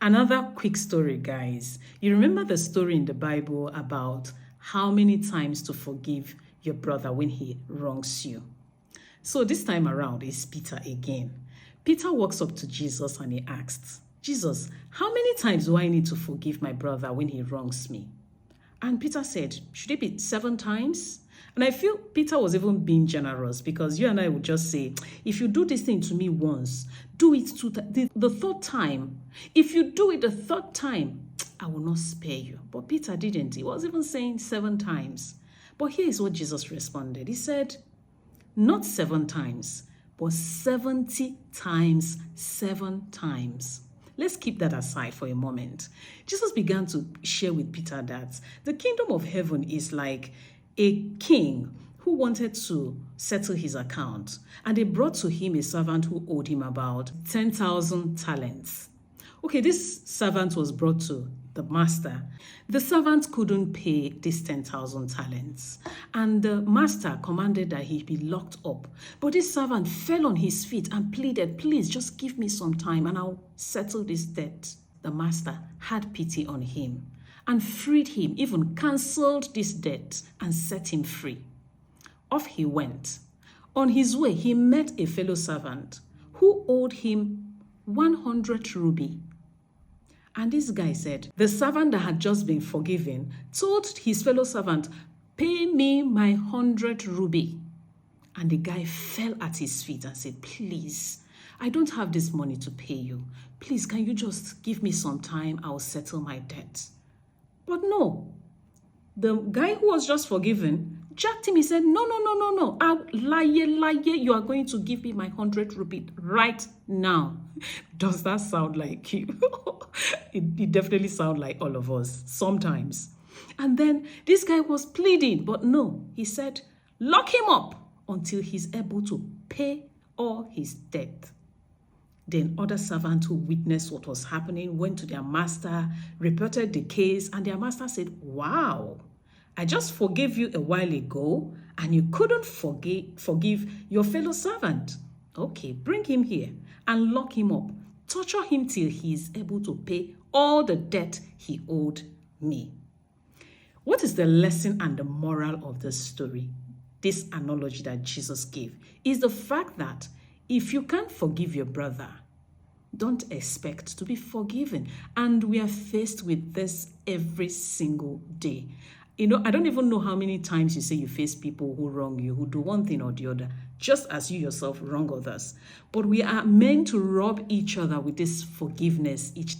Another quick story, guys. You remember the story in the Bible about how many times to forgive your brother when he wrongs you? So this time around is Peter again. Peter walks up to Jesus and he asks, Jesus, how many times do I need to forgive my brother when he wrongs me? And Peter said, should it be 7 times? And I feel Peter was even being generous, because you and I would just say, if you do this thing to me once, do it the 3rd time. If you do it the 3rd time, I will not spare you. But Peter didn't. He was even saying 7 times. But here is what Jesus responded. He said, not 7 times, but 70 times 7 times. Let's keep that aside for a moment. Jesus began to share with Peter that the kingdom of heaven is like a king who wanted to settle his account, and they brought to him a servant who owed him about 10,000 talents. Okay, this servant was brought to the master. The servant couldn't pay this 10,000 talents, and the master commanded that he be locked up. But this servant fell on his feet and pleaded, please just give me some time and I'll settle this debt. The master had pity on him and freed him, even cancelled this debt and set him free. Off he went. On his way, he met a fellow servant who owed him 100 ruby. And this guy said, the servant that had just been forgiven told his fellow servant, pay me my 100 ruby. And the guy fell at his feet and said, please, I don't have this money to pay you. Please, can you just give me some time? I'll settle my debt. But no, the guy who was just forgiven jacked him. He said, no. Lie, you are going to give me my 100 rupees right now. Does that sound like you? It definitely sounds like all of us sometimes. And then this guy was pleading, but no, he said, lock him up until he's able to pay all his debt. Then other servants who witnessed what was happening went to their master, reported the case, and their master said, wow, I just forgave you a while ago and you couldn't forgive your fellow servant. Okay, bring him here and lock him up. Torture him till he is able to pay all the debt he owed me. What is the lesson and the moral of this story? This analogy that Jesus gave is the fact that if you can't forgive your brother, don't expect to be forgiven. And we are faced with this every single day. You know, I don't even know how many times you say you face people who wrong you, who do one thing or the other, just as you yourself wrong others. But we are meant to rub each other with this forgiveness each time.